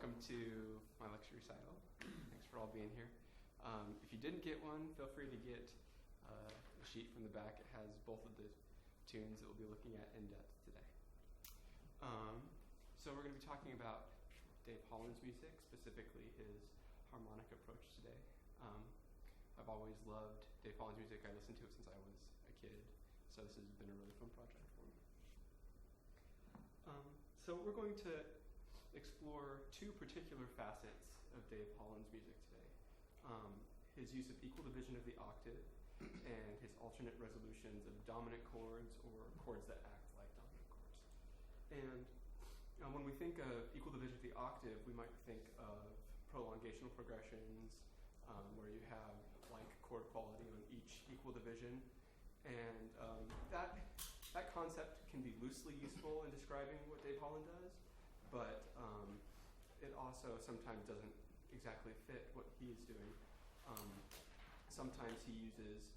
welcome to my lecture recital. Thanks for all being here. If you didn't get one, feel free to get a sheet from the back. It has both of the tunes that we'll be looking at in depth today. So we're going to be talking about Dave Holland's music, specifically his harmonic approach today. I've always loved Dave Holland's music. I listened to it since I was a kid, so this has been a really fun project for me. So we're going to explore two particular facets of Dave Holland's music today. His use of equal division of the octave and his alternate resolutions of dominant chords or chords that act like dominant chords. And when we think of equal division of the octave, we might think of prolongational progressions where you have like chord quality on each equal division. And that concept can be loosely useful in describing what Dave Holland does, but it also sometimes doesn't exactly fit what he is doing. Sometimes he uses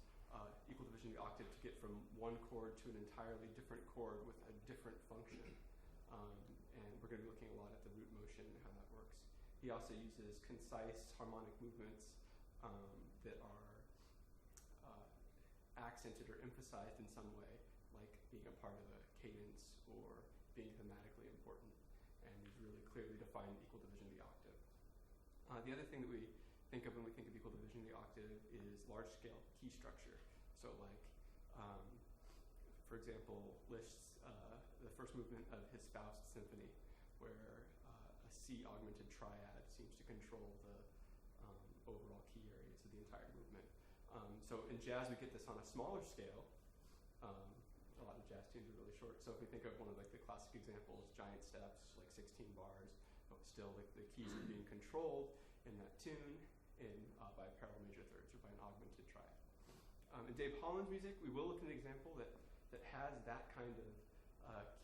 equal division of the octave to get from one chord to an entirely different chord with a different function. And we're going to be looking a lot at the root motion and how that works. He also uses concise harmonic movements that are accented or emphasized in some way, like being a part of a cadence or being thematically important, and he's really clearly defined equal division of the octave. The other thing that we think of when we think of equal division of the octave is large-scale key structure. So like, for example, Liszt's the first movement of his Faust Symphony, where a C augmented triad seems to control the overall key areas of the entire movement. So in jazz, we get this on a smaller scale. A lot of jazz tunes are really short. So if we think of one of like the classic examples, giant steps, like 16 bars, but still like the keys are being controlled in that tune by parallel major thirds or by an augmented triad. In Dave Holland's music, we will look at an example that has that kind of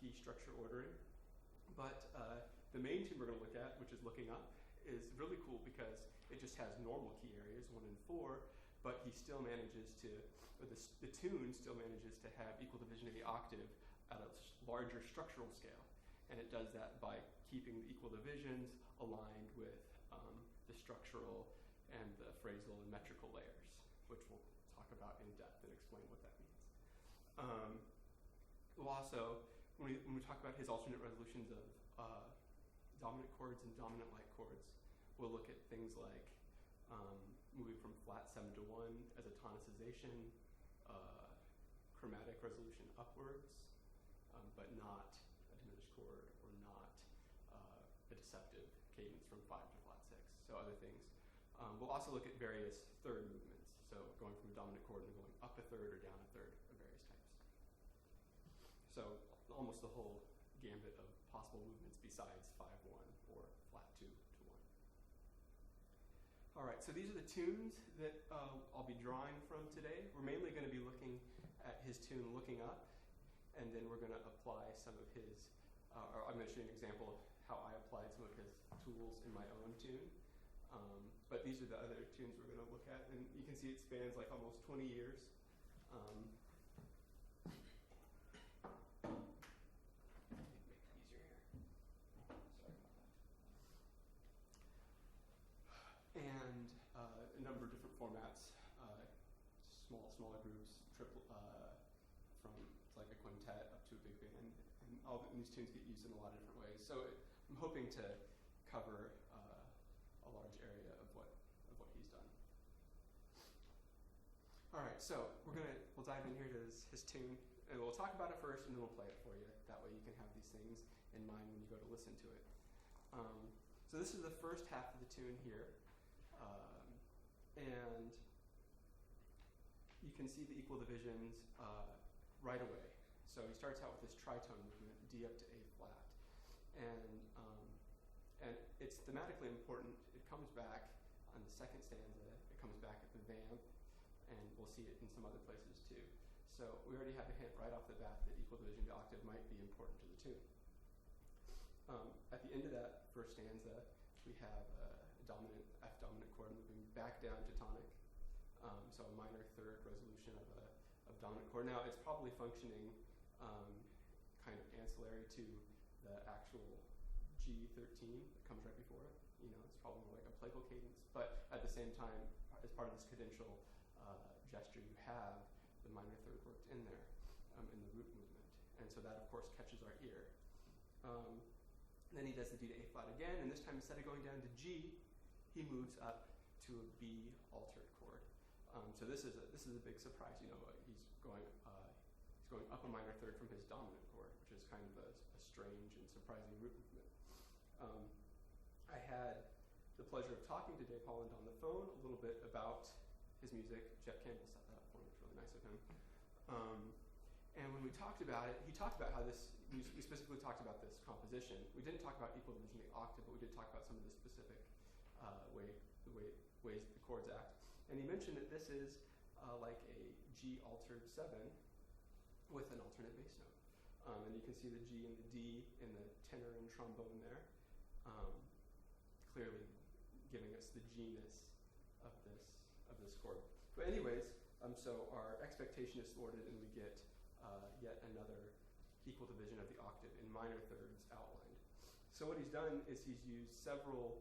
key structure ordering. But the main tune we're going to look at, which is Looking Up, is really cool because it just has normal key areas, 1 and 4, but he still manages to, or the tune still manages to have equal division of the octave at a larger structural scale. And it does that by keeping the equal divisions aligned with the structural and the phrasal and metrical layers, which we'll talk about in depth and explain what that means. We'll also, when we talk about his alternate resolutions of dominant chords and dominant-like chords, we'll look at things like moving from flat 7 to 1 as a tonicization, chromatic resolution upwards, but not a diminished chord or not a deceptive cadence from 5 to flat 6, so other things. We'll also look at various third movements, so going from a dominant chord and going up a third or down a third of various types. So almost the whole gambit of possible movements besides 5-1 or flat 2 to 1. All right, so these are the tunes that I'll be drawing from today. We're mainly going to be looking at his tune Looking Up, and then we're going to apply some of his, or I'm going to show you an example of how I applied some of his tools in my own tune. But these are the other tunes we're going to look at, and you can see it spans like almost 20 years. And a number of different formats, smaller groups, from like a quintet up to a big band, and all these tunes get used in a lot of different ways. So I'm hoping to cover a large area of what he's done. All right, so we'll dive in here to his tune, and we'll talk about it first, and then we'll play it for you. That way you can have these things in mind when you go to listen to it. So this is the first half of the tune here. And you can see the equal divisions right away. So he starts out with this tritone movement, D up to A flat. And it's thematically important. It comes back on the second stanza. It comes back at the vamp, and we'll see it in some other places too. So we already have a hint right off the bat that equal division of the octave might be important to the tune. At the end of that first stanza, we have a F dominant chord moving back down to tonic. So a minor third resolution of dominant chord. Now it's probably functioning kind of ancillary to the actual G G13 that comes right before it. It's probably more like a playful cadence, but at the same time, as part of this cadential gesture, you have the minor third worked in there in the root movement. And so that, of course, catches our ear. Then he does the D to A flat again, and this time instead of going down to G, he moves up to a B altered chord. So this is a big surprise. He's going up a minor third from his dominant chord, which is kind of a strange and surprising root movement. I had the pleasure of talking to Dave Holland on the phone a little bit about his music. Jeff Campbell set that up for me. It's really nice of him. And when we talked about it, he talked about how we specifically talked about this composition. We didn't talk about equal division of the octave, but we did talk about some of the specific ways the chords act. And he mentioned that this is like a G altered 7 with an alternate bass note. And you can see the G and the D in the tenor and trombone there, clearly giving us the G-ness of this chord. But anyways, so our expectation is thwarted, and we get yet another equal division of the octave in minor thirds outlined. So what he's done is he's used several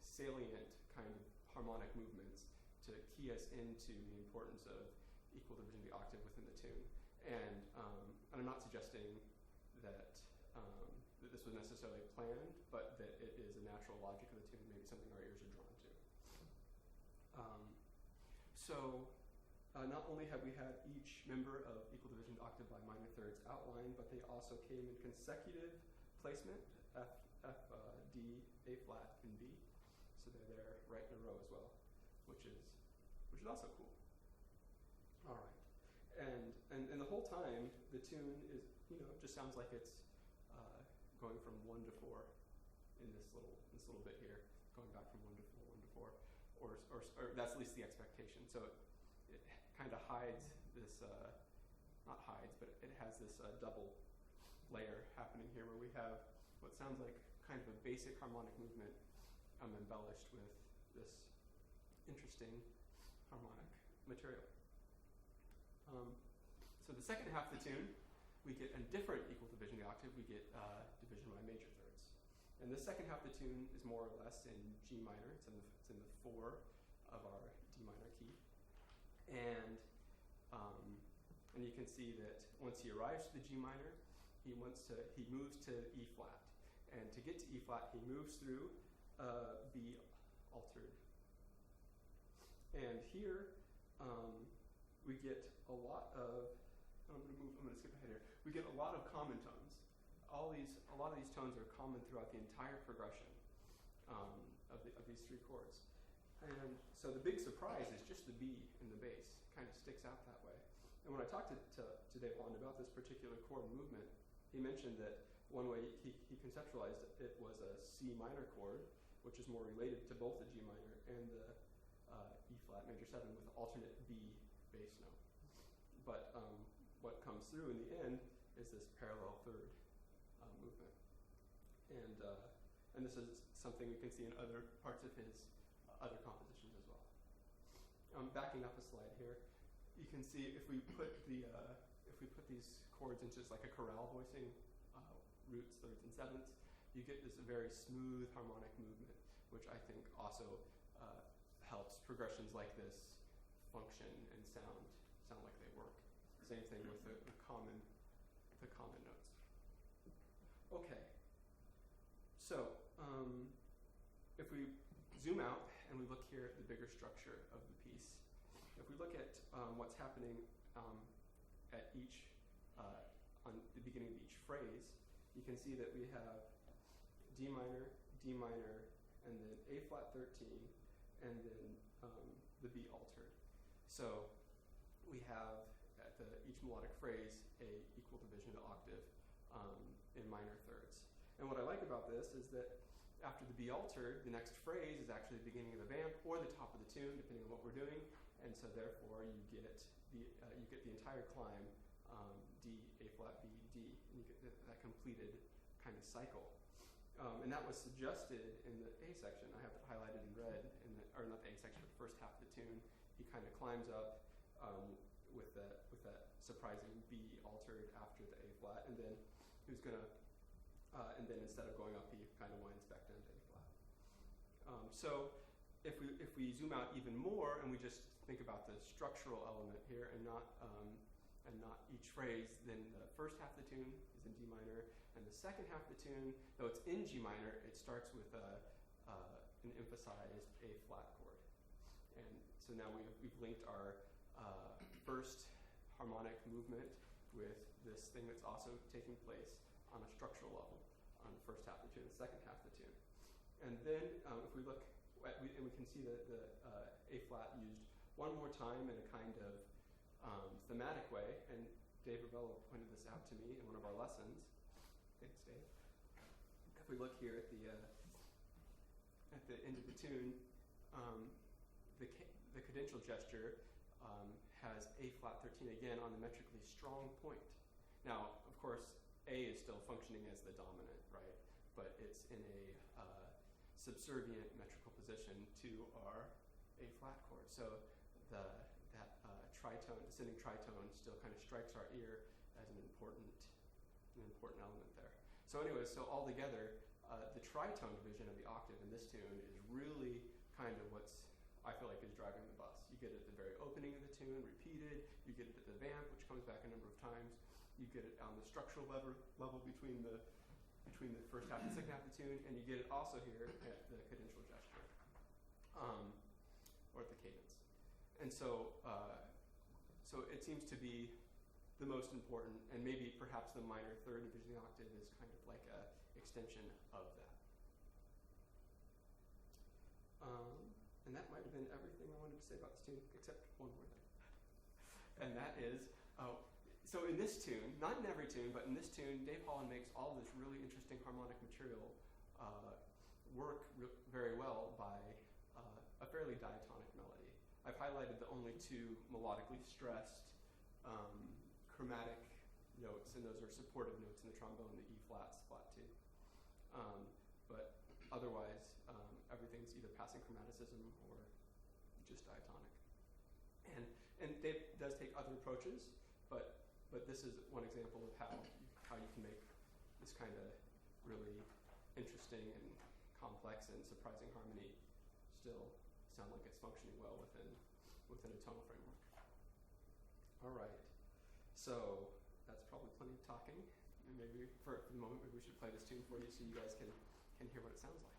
salient kind of harmonic movements to key us into the importance of equal division of the octave within the tune. And I'm not suggesting that this was necessarily planned, but that it is a natural logic of the tune, maybe something our ears are drawn to. Not only have we had each member of equal division of the octave by minor thirds outlined, but they also came in consecutive placement, F, D, A flat, and B. So they're there right in a row as well, which is also cool. All right, and the whole time the tune is just sounds like it's going from 1 to 4 in this little bit here, going back from 1 to 4, 1 to 4, or that's at least the expectation. So it kind of hides this, not hides, but it has this double layer happening here where we have what sounds like kind of a basic harmonic movement embellished with this interesting harmonic material. So the second half of the tune, we get a different equal division of the octave. We get division by major thirds. And the second half of the tune is more or less in G minor. It's in the 4 of our D minor key. And you can see that once he arrives to the G minor, he moves to E flat. And to get to E flat, he moves through B altered. And here we get a lot of, I'm going to skip ahead here. We get a lot of common tones. A lot of these tones are common throughout the entire progression of these 3 chords. And so the big surprise is just the B in the bass. It kind of sticks out that way. And when I talked to Dave Holland about this particular chord movement, he mentioned that one way he conceptualized it was a C minor chord, which is more related to both the G minor and the E flat major 7 with alternate B bass note. But what comes through in the end is this parallel third movement. And this is something we can see in other parts of his other compositions as well. Backing up a slide here, you can see if we put these chords into just like a chorale voicing, roots, thirds, and sevenths, you get this very smooth harmonic movement, which I think also helps progressions like this function and sound like they work. Same thing with the common notes. Okay, so if we zoom out and we look here at the bigger structure of the piece, if we look at what's happening at each on the beginning of each phrase, you can see that we have D minor, and then A flat 13, and then the B altered. So we have at each melodic phrase a equal division of the octave in minor thirds. And what I like about this is that after the B altered, the next phrase is actually the beginning of the vamp or the top of the tune, depending on what we're doing. And so therefore you get the entire climb, D, A flat, B, D, and you get that completed kind of cycle. And that was suggested in the A section. I have it highlighted in red, or not the A section, but the first half of the tune. He kind of climbs up with that surprising B altered after the A flat, and then he was going to and then instead of going up, he kind of winds back down to A flat. So if we zoom out even more and we just think about the structural element here and not each phrase, then the first half of the tune is in D minor, and the second half of the tune, though it's in G minor, it starts with an emphasized A flat chord. And so now we've linked our first harmonic movement with this thing that's also taking place on a structural level on the first half of the tune, the second half of the tune. And then if we look, and we can see that the A flat used one more time in a kind of thematic way, and Dave Ravello pointed this out to me in one of our lessons. Thanks, Dave. If we look here at the end of the tune, the cadential gesture has A flat 13 again on the metrically strong point. Now, of course, A is still functioning as the dominant, right? But it's in a subservient metrical position to our A flat chord. So that tritone, descending tritone, still kind of strikes our ear as an important element there. So anyway, so altogether, the tritone division of the octave in this tune is really kind of what's, I feel like, is driving the bus. You get it at the very opening of the tune, repeated. You get it at the vamp, which comes back a number of times. You get it on the structural level between the first half and second half of the tune, and you get it also here at the cadential gesture, or at the cadence. And so it seems to be the most important, and maybe perhaps the minor third division of the octave is kind of like an extension of that. And that might have been everything I wanted to say about this tune, except one more thing. And that is, so in this tune, not in every tune, but in this tune, Dave Holland makes all this really interesting harmonic material work very well by a fairly diatonic melody. I've highlighted the only two melodically stressed chromatic notes, and those are supportive notes in the trombone, the E flat, flat 2. But otherwise, everything's either passing chromaticism or just diatonic. And Dave does take other approaches, but this is one example of how you can make this kind of really interesting and complex and surprising harmony still sound like it's functioning well within a tonal framework. All right, so that's probably plenty of talking. And maybe for the moment, maybe we should play this tune for you so you guys can hear what it sounds like.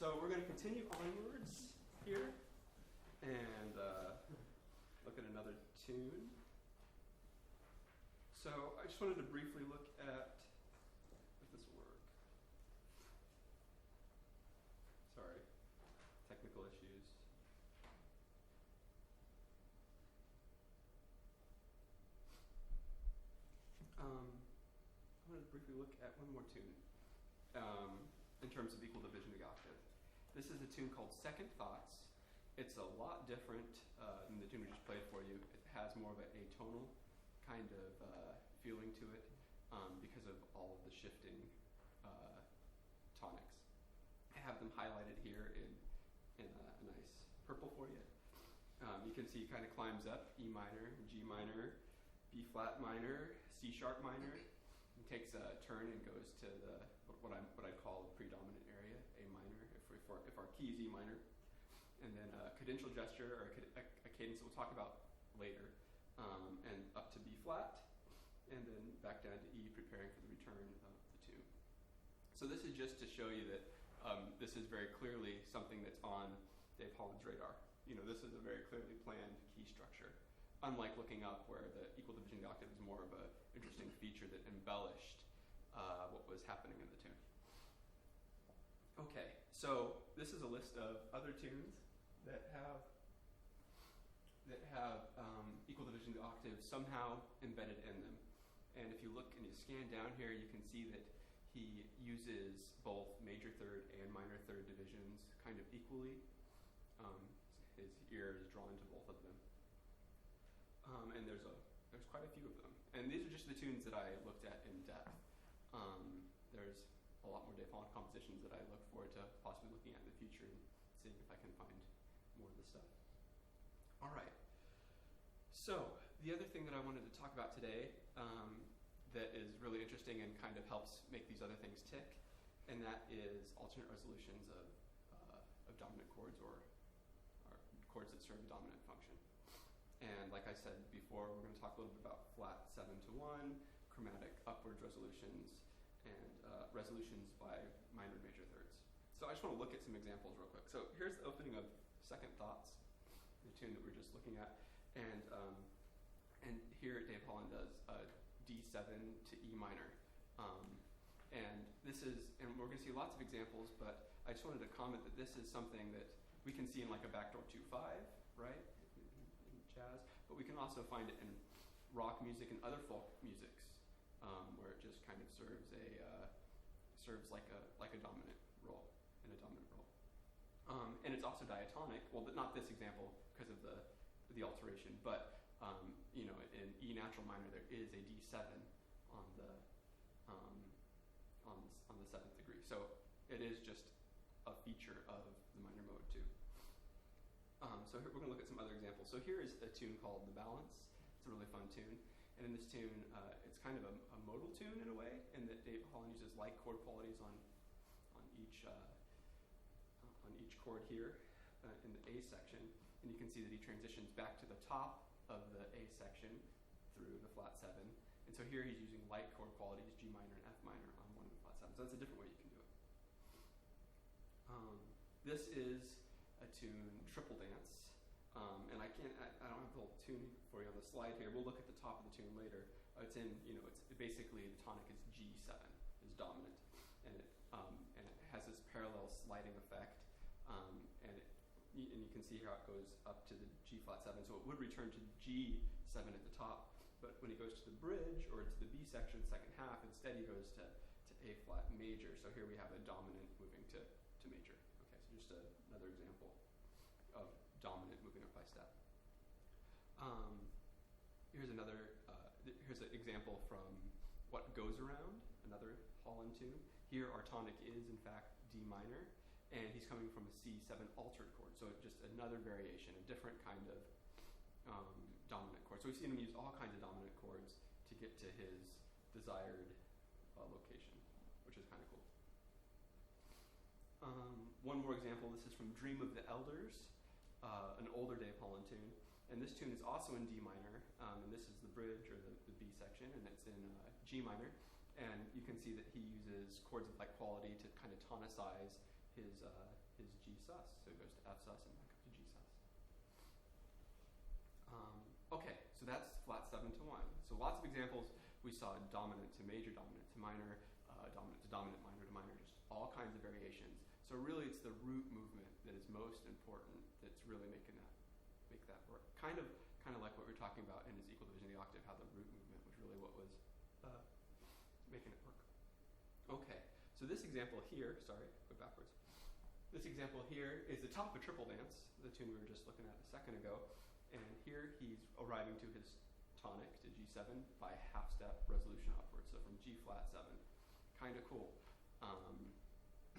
So we're going to continue onwards here and look at another tune. So I just wanted to briefly look at if this will work. Sorry, technical issues. I wanted to briefly look at one more tune in terms of equal division of the octave. This is a tune called Second Thoughts. It's a lot different than the tune we just played for you. It has more of an atonal kind of feeling to it because of all of the shifting tonics. I have them highlighted here in a nice purple for you. You can see it kind of climbs up E minor, G minor, B flat minor, C sharp minor. It takes a turn and goes to the what I'd call the predominant area, A minor, if our key is E minor, and then a cadential gesture or a cadence that we'll talk about later, and up to B flat, and then back down to E, preparing for the return of the tune. So this is just to show you that this is very clearly something that's on Dave Holland's radar. This is a very clearly planned key structure. Unlike looking up, where the equal division of the octave is more of an interesting feature that embellished what was happening in the tune. Okay, so this is a list of other tunes that have equal division of the octave somehow embedded in them. And if you look and you scan down here, you can see that he uses both major third and minor third divisions kind of equally. His ear is drawn to both of them. And there's quite a few of them. And these are just the tunes that I looked at in depth. There's a lot more Dave Holland compositions that I look forward to possibly looking at in the future and seeing if I can find more of the stuff. All right. So the other thing that I wanted to talk about today that is really interesting and kind of helps make these other things tick, and that is alternate resolutions of dominant chords or chords that serve a dominant function. And like I said before, we're going to talk a little bit about flat 7 to 1, chromatic upwards resolutions, and resolutions by minor and major thirds. So I just want to look at some examples real quick. So here's the opening of Second Thoughts, the tune that we're just looking at. And here Dave Holland does D7 to E minor. And we're going to see lots of examples, but I just wanted to comment that this is something that we can see in like a backdoor 2/5, right? In jazz, but we can also find it in rock music and other folk musics, where it just kind of serves like a dominant role, in a dominant role. And it's also diatonic. Well, not this example because of the alteration, but in E natural minor there is a D7 on the 7th degree. So it is just a feature of the minor mode too. So here we're going to look at some other examples. So here is a tune called The Balance. It's a really fun tune. And in this tune, it's kind of a modal tune in a way, in that Dave Holland uses like chord qualities on each chord here in the A section. And you can see that he transitions back to the top of the A section through the flat 7. And so here he's using like chord qualities, G minor and F minor, on one of the flat 7s. So that's a different way you can do it. This is a tune, Triple Dance. And I don't have the whole tune for you on the slide here. We'll look at the top of the tune later. It's basically the tonic is G7, is dominant. And it has this parallel sliding effect. And you can see how it goes up to the G flat 7. So it would return to G7 at the top. But when he goes to the bridge or to the B section, second half, instead he goes to A flat major. So here we have a dominant moving to major. Okay, so just another example of dominant moving up by step. Here's an example from What Goes Around, another Holland tune. Here our tonic is in fact D minor, and he's coming from a C7 altered chord. So just another variation, a different kind of dominant chord. So we've seen him use all kinds of dominant chords to get to his desired location, which is kind of cool. One more example, this is from Dream of the Elders, an older Dave Holland tune. And this tune is also in D minor, and this is the bridge or the B section, and it's in G minor. And you can see that he uses chords of like quality to kind of tonicize his is G sus. So it goes to F sus and back up to G sus. Okay, so that's flat 7 to 1. So lots of examples. We saw dominant to major, dominant to minor, dominant to dominant, minor to minor, just all kinds of variations. So really it's the root movement that is most important that's really make that work. Kind of like what we were talking about in his equal division of the octave, how the root movement was really what was making it work. Okay, so this example here, sorry, go backwards. This example here is the top of triple dance, the tune we were just looking at a second ago. And here he's arriving to his tonic, to G7, by half step resolution upwards. So from G flat 7. Kind of cool.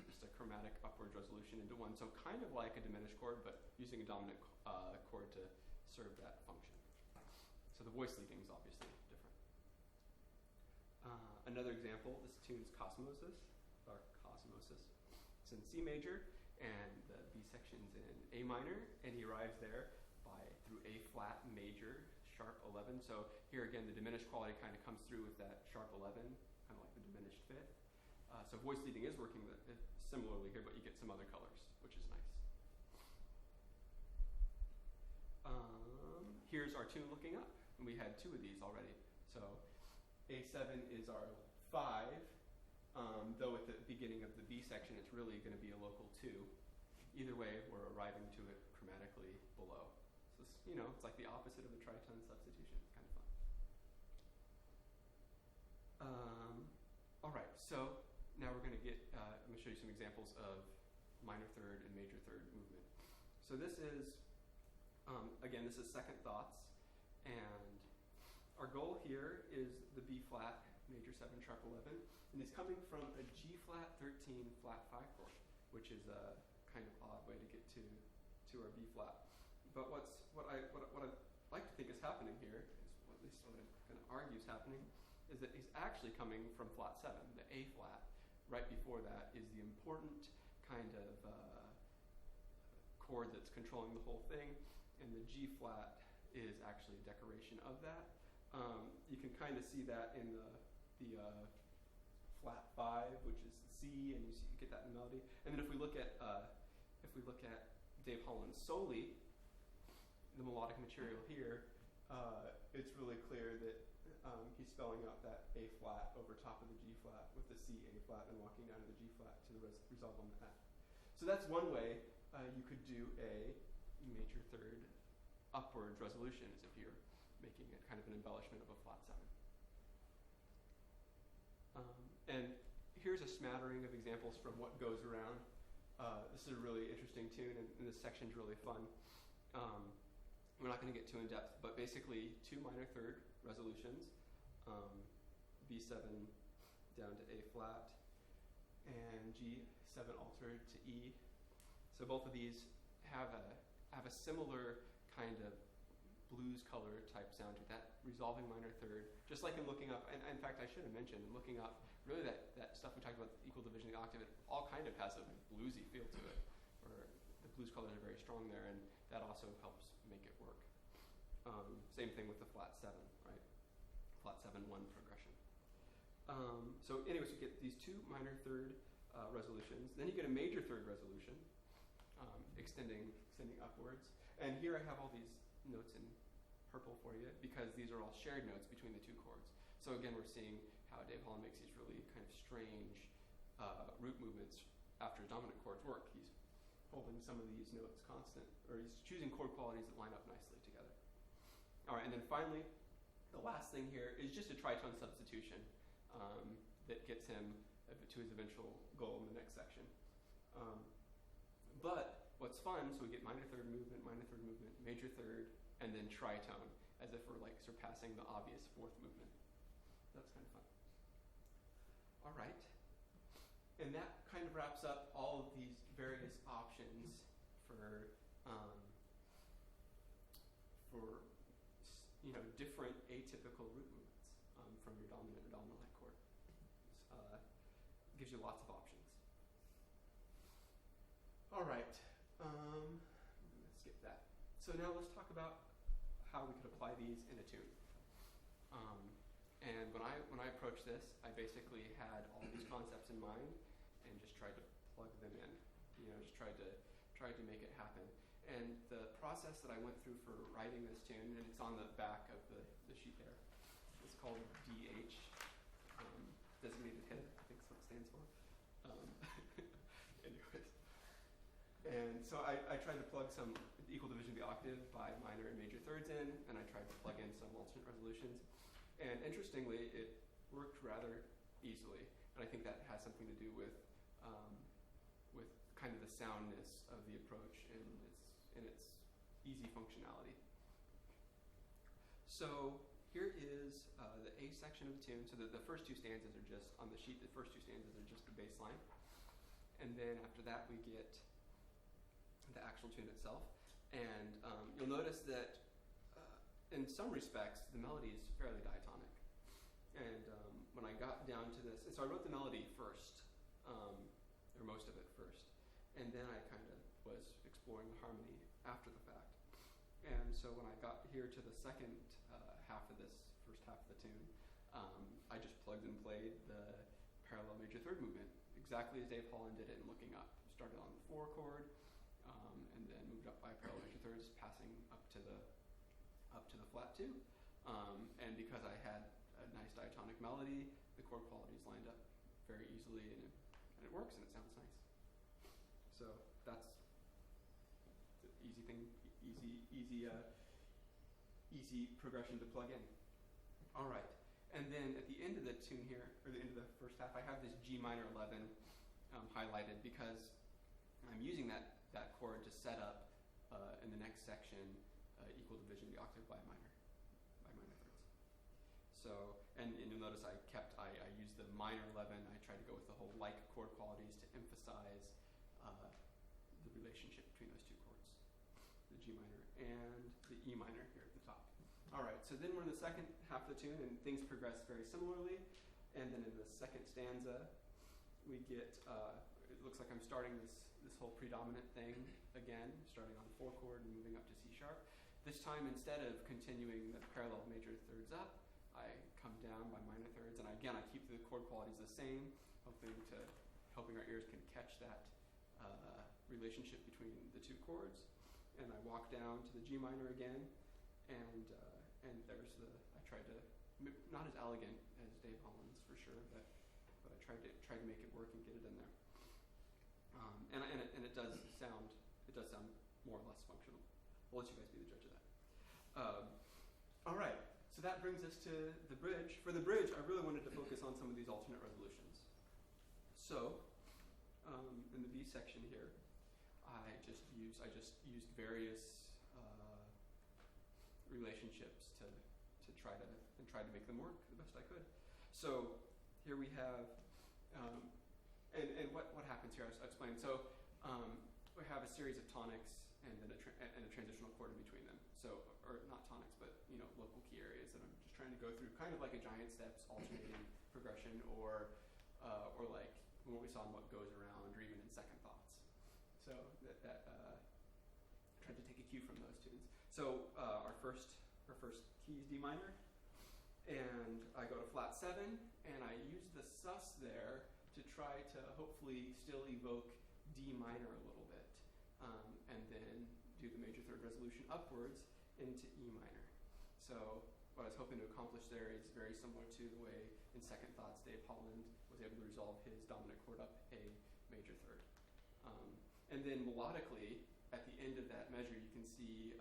Just a chromatic upwards resolution into 1. So kind of like a diminished chord, but using a dominant chord to serve that function. So the voice leading is obviously different. Another example, this tune's Cosmosis, or Cosmosis. It's in C major, and the B section's in A minor, and he arrives there through A flat major, sharp 11. So here again, the diminished quality kind of comes through with that sharp 11, kind of like the diminished fifth. So voice leading is working similarly here, but you get some other colors, which is nice. Here's our tune looking up, and we had 2 of these already. So A7 is our 5, though at the beginning of the B section, it's really going to be a local 2. Either way, we're arriving to it chromatically below. So it's like the opposite of a tritone substitution. It's kind of fun. All right, so now we're going to I'm going to show you some examples of minor third and major third movement. So this is, again, this is second thoughts, and our goal here is the B flat, major 7, sharp 11, and it's coming from a G flat 13, flat 5 chord, which is a kind of odd way to get to our B flat. But what I like to think is happening here, is at least what I'm going to argue is happening, is that he's actually coming from flat 7, the A flat. Right before that is the important kind of chord that's controlling the whole thing, and the G flat is actually a decoration of that. You can kind of see that in the flat 5, which is the C, and you get that in melody. And then if we look at Dave Holland solely, the melodic material here, it's really clear that he's spelling out that A flat over top of the G flat with the C A flat and walking down to the G flat to the resolve on the F. So that's one way you could do a major third upwards resolution, as if you're making it kind of an embellishment of a flat 7. And here's a smattering of examples from what goes around. This is a really interesting tune, and this section's really fun. We're not going to get too in depth, but basically 2 minor third resolutions, B7 down to A flat, and G7 altered to E. So both of these have a similar kind of blues color type sound to that resolving minor third. Just like in looking up, and in fact I should have mentioned, in looking up, really that stuff we talked about, equal division of the octave, it all kind of has a bluesy feel to it, or the blues colors are very strong there, and that also helps make it work. Same thing with the flat 7, right? Flat 7, 1 progression. So anyways, you get these 2 minor third resolutions. Then you get a major third resolution, extending upwards. And here I have all these notes in purple for you because these are all shared notes between the 2 chords. So again, we're seeing how Dave Holland makes these really kind of strange root movements after dominant chords work. He's holding some of these notes constant, or he's choosing chord qualities that line up nicely together. All right, and then finally, the last thing here is just a tritone substitution that gets him to his eventual goal in the next section. But what's fun, so we get minor third movement, major third, and then tritone, as if we're like surpassing the obvious 4th movement. That's kind of fun. All right. And that kind of wraps up all of these various options for different atypical root movements from your dominant or dominant-like chord. Gives you lots of options. All right. I'm going to skip that. So now let's talk about how we could apply these in a tune. And when I approached this, I basically had all these concepts in mind and just tried to plug them in. just tried to make it happen. And the process that I went through for writing this tune, and it's on the back of the sheet there, it's called DH, designated hit, I think is what it stands for. Anyways. And so I tried to plug some equal division of the octave by minor and major thirds in, and I tried to plug in some alternate resolutions. And interestingly, it worked rather easily. And I think that has something to do with kind of the soundness of the approach and its easy functionality. So here is the A section of the tune. So the first two stanzas are just, on the sheet, the first two stanzas are just the bass line. And then after that we get the actual tune itself. And you'll notice that in some respects the melody is fairly diatonic. And when I got down to this, so I wrote the melody first, or most of it first. And then I kind of was exploring the harmony after the fact. And so when I got here to the second half of this first half of the tune, I just plugged and played the parallel major third movement, exactly as Dave Holland did it in Looking Up. Started on the 4 chord, and then moved up by parallel major thirds, passing up to the flat 2. And because I had a nice diatonic melody, the chord qualities lined up very easily, and it works and it sounds nice. So that's the easy thing, easy progression to plug in. All right, and then at the end of the tune here, or the end of the first half, I have this G minor 11 highlighted because I'm using that chord to set up in the next section equal division of the octave by minor thirds. So, and you'll notice I used the minor 11. I tried to go with the whole like chord qualities to emphasize the relationship between those two chords, the G minor and the E minor here at the top. All right, so then we're in the second half of the tune, and things progress very similarly. And then in the second stanza, we get, it looks like I'm starting this whole predominant thing again, starting on the 4 chord and moving up to C sharp. This time, instead of continuing the parallel major thirds up, I come down by minor thirds, and again, I keep the chord qualities the same, hoping our ears can catch that relationship between the two chords. And I walk down to the G minor again, and there's I tried to, not as elegant as Dave Holland's for sure, but I tried to make it work and get it in there. And it does sound more or less functional. I'll let you guys be the judge of that. All right, so that brings us to the bridge. For the bridge, I really wanted to focus on some of these alternate resolutions. So in the B section here, I just used various relationships to try to make them work the best I could. So here we have, and what happens here? I'll explain. So we have a series of tonics and then a transitional chord in between them. So, or not tonics, but local key areas that I'm just trying to go through, kind of like a giant steps alternating progression, or like what we saw in What Goes Around, or even in Second Thoughts. So that tried to take a cue from those tunes. So our first key is D minor, and I go to flat 7, and I use the sus there to try to hopefully still evoke D minor a little bit, and then do the major third resolution upwards into E minor. So what I was hoping to accomplish there is very similar to the way in Second Thoughts Dave Holland was able to resolve his dominant chord up A major third. And then melodically, at the end of that measure, you can see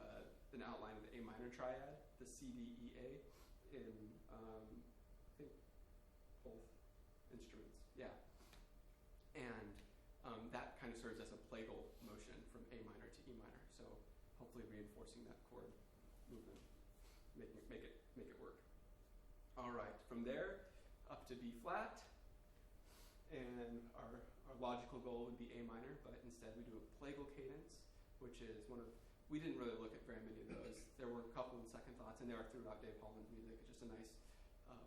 an outline of the A minor triad, the C, D, E, A, in I think both instruments. Yeah. And that kind of serves as a plagal motion from A minor to E minor. So hopefully reinforcing that chord movement, make it work. All right, from there up to B flat, and our logical goal would be A minor, but instead we do a plagal cadence, which is we didn't really look at very many of those. There were a couple in Second Thoughts, and they are throughout Dave Holland's music. It's just a nice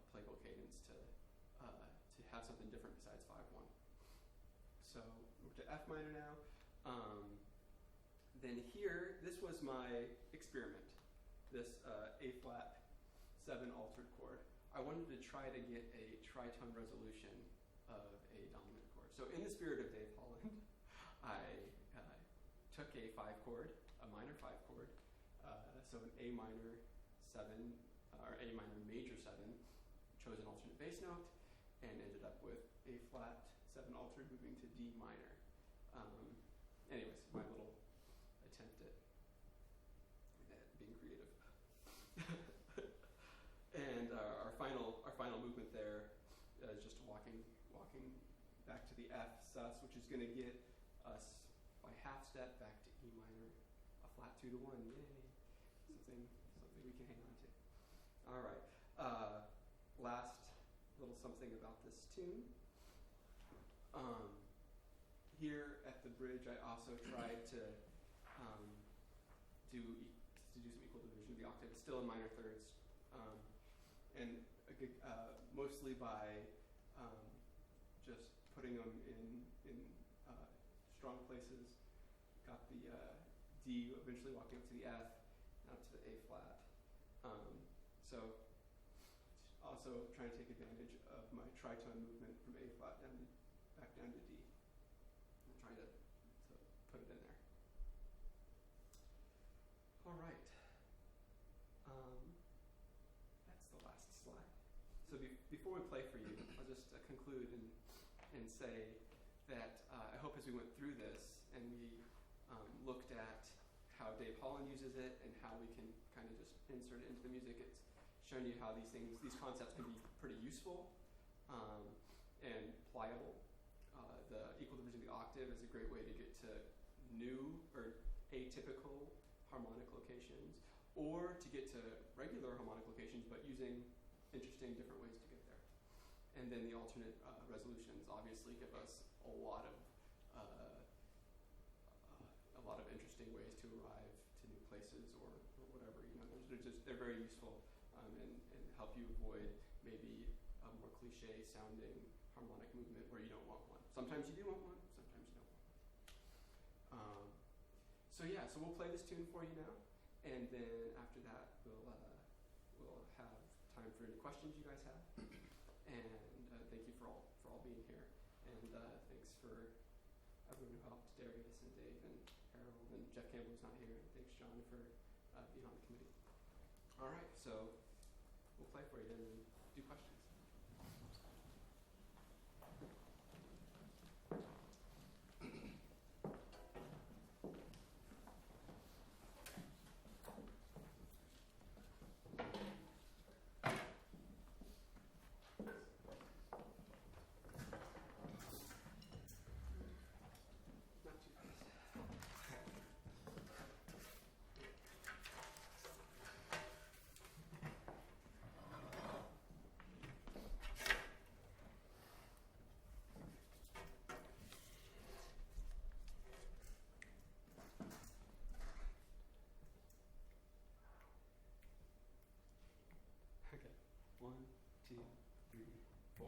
plagal cadence to have something different besides 5/1. So we're to F minor now. Then here, this was my experiment, this A flat 7 altered chord. I wanted to try to get a tritone resolution of a dominant chord. So in the spirit of Dave Holland, I took a 5 chord, a minor 5 chord, so an A minor 7, or A minor major 7, chose an alternate bass note, and ended up with A flat 7 altered, moving to D minor. Anyways, my little attempt at being creative. And our final movement there is just walking back to the F sus, which is going to get us by half step back to E minor, a flat 2 to 1. Yay! Something we can hang on to. All right. Last little something about this tune. Here at the bridge, I also tried to do some equal division of the octave. It's still in minor thirds, and mostly by just putting them in strong places. Got the D, eventually walking up to the F, out to the A flat. So also trying to take advantage of my tritone movement from A flat back down to D. I'm trying to put it in there. All right. That's the last slide. So before we play for you, I'll just conclude and say that I hope as we went through this and we looked at how Dave Holland uses it and how we can kind of just insert it into the music, it's shown you how these concepts can be pretty useful and pliable. The equal division of the octave is a great way to get to new or atypical harmonic locations, or to get to regular harmonic locations, but using interesting different ways to get there. And then the alternate resolutions obviously give us a lot of interesting ways to arrive to new places or whatever. They're very useful and help you avoid maybe a more cliche sounding harmonic movement where you don't want one. Sometimes you do want one, sometimes you don't want one. So we'll play this tune for you now, and then after that we'll have time for any questions you guys have. And thank you for all being here, and thanks for everyone who helped, Darius and Dave and Harold and Jeff Campbell, who's not here. And thanks, John, for being on the committee. All right, so we'll play for you and then do questions. Okay, 1, 2, 3, 4.